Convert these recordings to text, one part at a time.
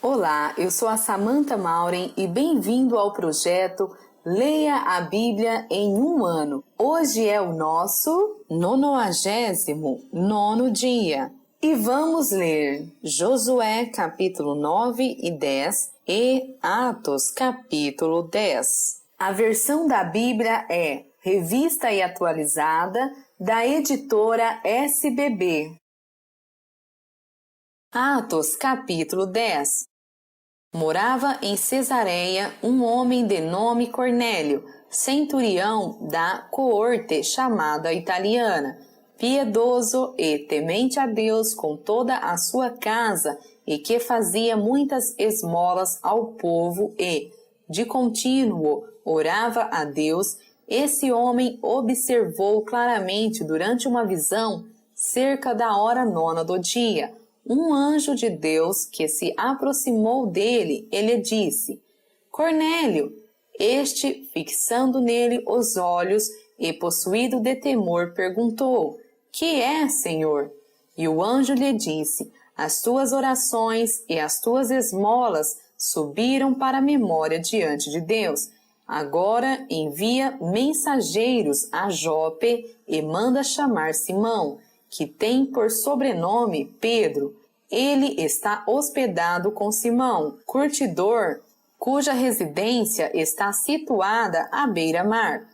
Olá, eu sou a Samantha Mauren e bem-vindo ao projeto Leia a Bíblia em um ano. Hoje é o nosso 99º dia e vamos ler Josué capítulo 9 e 10 e Atos capítulo 10. A versão da Bíblia é Revista e Atualizada da editora SBB. Atos capítulo 10. Morava em Cesareia um homem de nome Cornélio, centurião da coorte chamada italiana, piedoso e temente a Deus com toda a sua casa e que fazia muitas esmolas ao povo e, de contínuo, orava a Deus. Esse homem observou claramente durante uma visão, cerca da hora 9ª do dia, um anjo de Deus que se aproximou dele e lhe disse: Cornélio. Este, fixando nele os olhos e possuído de temor, perguntou: Que é, Senhor? E o anjo lhe disse: As tuas orações e as tuas esmolas subiram para a memória diante de Deus. Agora envia mensageiros a Jope e manda chamar Simão, que tem por sobrenome Pedro. Ele está hospedado com Simão, curtidor, cuja residência está situada à beira-mar.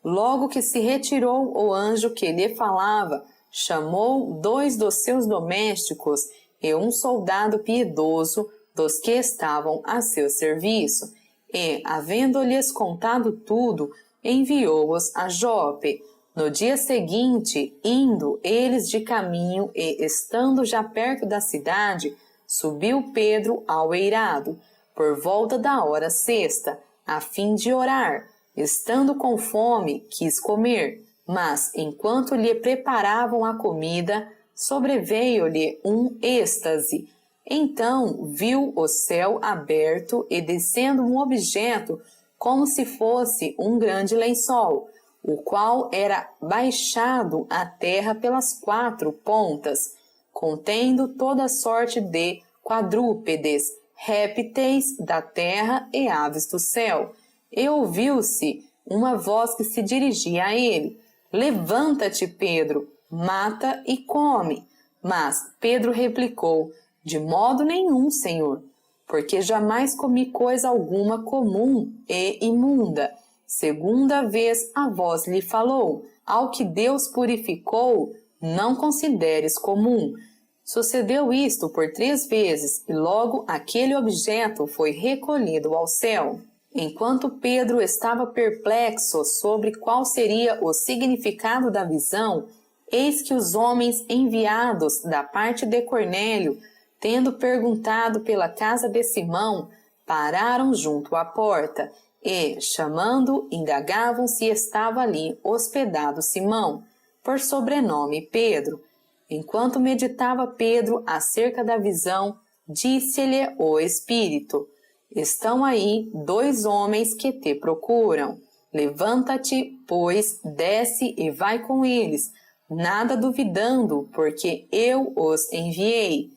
Logo que se retirou o anjo que lhe falava, chamou 2 dos seus domésticos e um soldado piedoso dos que estavam a seu serviço, e, havendo-lhes contado tudo, enviou-os a Jope. No dia seguinte, indo eles de caminho e estando já perto da cidade, subiu Pedro ao eirado, por volta da hora 6ª, a fim de orar. Estando com fome, quis comer, mas, enquanto lhe preparavam a comida, sobreveio-lhe um êxtase. Então viu o céu aberto e descendo um objeto, como se fosse um grande lençol, o qual era baixado à terra pelas 4 pontas, contendo toda sorte de quadrúpedes, répteis da terra e aves do céu. E ouviu-se uma voz que se dirigia a ele: Levanta-te, Pedro, mata e come. Mas Pedro replicou: De modo nenhum, Senhor, porque jamais comi coisa alguma comum e imunda. Segunda vez a voz lhe falou: Ao que Deus purificou, não consideres comum. Sucedeu isto por 3 vezes, e logo aquele objeto foi recolhido ao céu. Enquanto Pedro estava perplexo sobre qual seria o significado da visão, eis que os homens enviados da parte de Cornélio, tendo perguntado pela casa de Simão, pararam junto à porta e, chamando, indagavam se estava ali hospedado Simão, por sobrenome Pedro. Enquanto meditava Pedro acerca da visão, disse-lhe o Espírito: Estão aí 2 homens que te procuram. Levanta-te, pois, desce e vai com eles, nada duvidando, porque eu os enviei.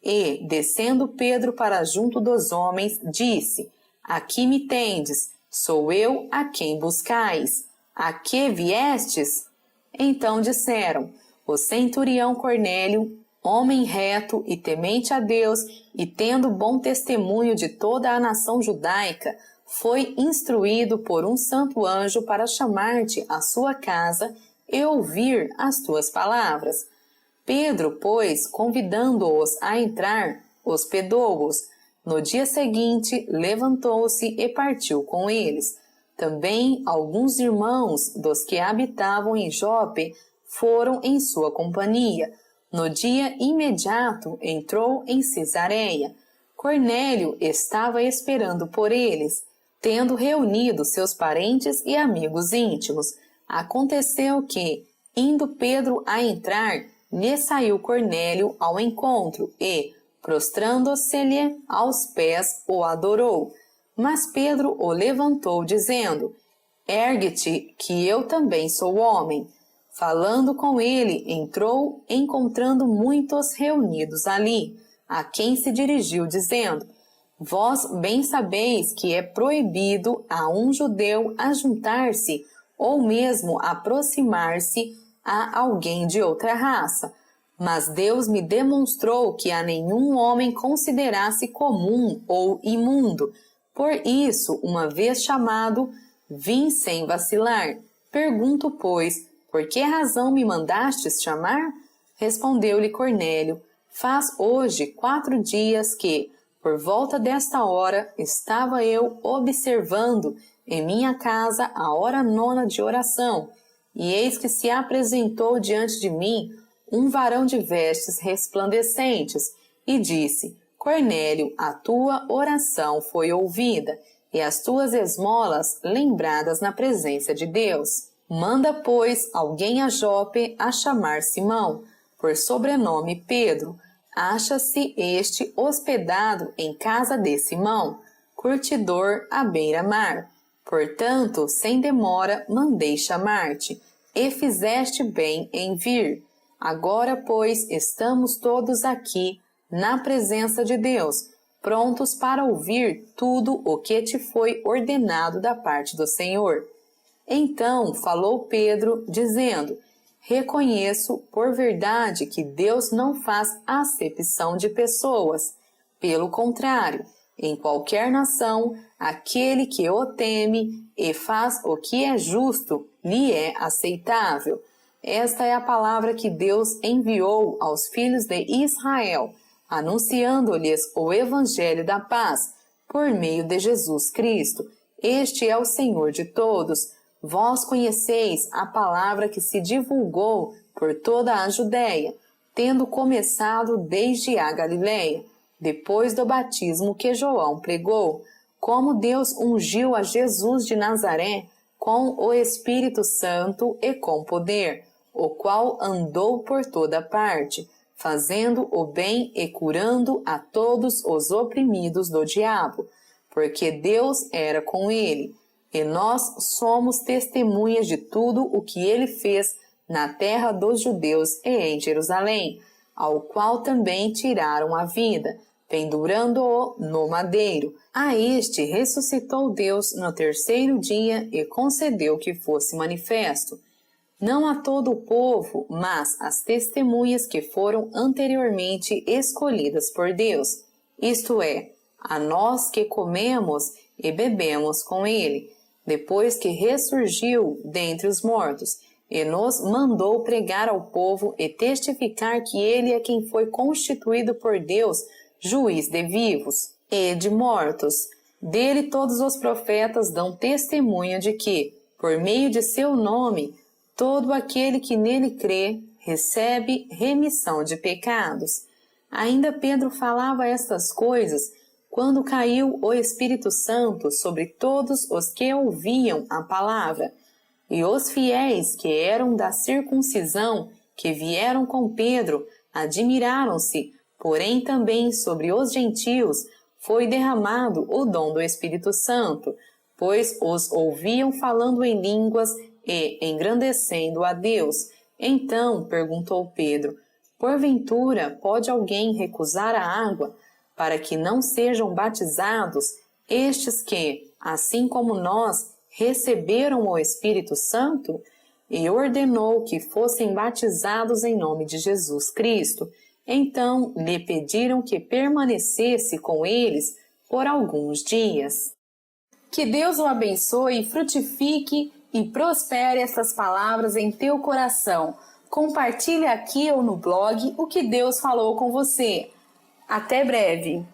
E, descendo Pedro para junto dos homens, disse: Aqui me tendes, sou eu a quem buscais. A que viestes? Então disseram: O centurião Cornélio, homem reto e temente a Deus, e tendo bom testemunho de toda a nação judaica, foi instruído por um santo anjo para chamar-te à sua casa e ouvir as tuas palavras. Pedro, pois, convidando-os a entrar, hospedou-os. No dia seguinte, levantou-se e partiu com eles. Também alguns irmãos dos que habitavam em Jope foram em sua companhia. No dia imediato, entrou em Cesareia. Cornélio estava esperando por eles, tendo reunido seus parentes e amigos íntimos. Aconteceu que, indo Pedro a entrar, lhe saiu Cornélio ao encontro e, prostrando-se-lhe aos pés, o adorou. Mas Pedro o levantou, dizendo: Ergue-te, que eu também sou homem. Falando com ele, entrou, encontrando muitos reunidos ali, a quem se dirigiu, dizendo: Vós bem sabeis que é proibido a um judeu ajuntar-se ou mesmo aproximar-se a alguém de outra raça. Mas Deus me demonstrou que a nenhum homem considerasse comum ou imundo. Por isso, uma vez chamado, vim sem vacilar. Pergunto, pois, por que razão me mandastes chamar? Respondeu-lhe Cornélio, faz hoje 4 dias que, por volta desta hora, estava eu observando em minha casa a hora 9ª de oração, e eis que se apresentou diante de mim um varão de vestes resplandecentes, e disse, Cornélio, a tua oração foi ouvida, e as tuas esmolas lembradas na presença de Deus. Manda, pois, alguém a Jope a chamar Simão, por sobrenome Pedro. Acha-se este hospedado em casa de Simão, curtidor à beira-mar. Portanto, sem demora, mandei chamar-te, e fizeste bem em vir. Agora, pois, estamos todos aqui, na presença de Deus, prontos para ouvir tudo o que te foi ordenado da parte do Senhor. Então falou Pedro, dizendo, reconheço por verdade que Deus não faz acepção de pessoas. Pelo contrário, em qualquer nação, aquele que o teme e faz o que é justo, lhe é aceitável. Esta é a palavra que Deus enviou aos filhos de Israel, anunciando-lhes o evangelho da paz, por meio de Jesus Cristo. Este é o Senhor de todos. Vós conheceis a palavra que se divulgou por toda a Judéia, tendo começado desde a Galiléia, depois do batismo que João pregou, como Deus ungiu a Jesus de Nazaré com o Espírito Santo e com poder, o qual andou por toda parte, fazendo o bem e curando a todos os oprimidos do diabo, porque Deus era com ele. E nós somos testemunhas de tudo o que ele fez na terra dos judeus e em Jerusalém, ao qual também tiraram a vida, pendurando-o no madeiro. A este ressuscitou Deus no 3º dia e concedeu que fosse manifesto, não a todo o povo, mas às testemunhas que foram anteriormente escolhidas por Deus, isto é, a nós que comemos e bebemos com ele, depois que ressurgiu dentre os mortos, e nos mandou pregar ao povo e testificar que ele é quem foi constituído por Deus, juiz de vivos e de mortos. Dele todos os profetas dão testemunho de que, por meio de seu nome, todo aquele que nele crê recebe remissão de pecados. Ainda Pedro falava estas coisas quando caiu o Espírito Santo sobre todos os que ouviam a palavra. E os fiéis que eram da circuncisão, que vieram com Pedro, admiraram-se, porém também sobre os gentios foi derramado o dom do Espírito Santo, pois os ouviam falando em línguas e engrandecendo a Deus. Então perguntou Pedro, porventura pode alguém recusar a água para que não sejam batizados estes que, assim como nós, receberam o Espírito Santo? E ordenou que fossem batizados em nome de Jesus Cristo. Então lhe pediram que permanecesse com eles por alguns dias. Que Deus o abençoe, frutifique e prospere essas palavras em teu coração. Compartilhe aqui ou no blog o que Deus falou com você. Até breve!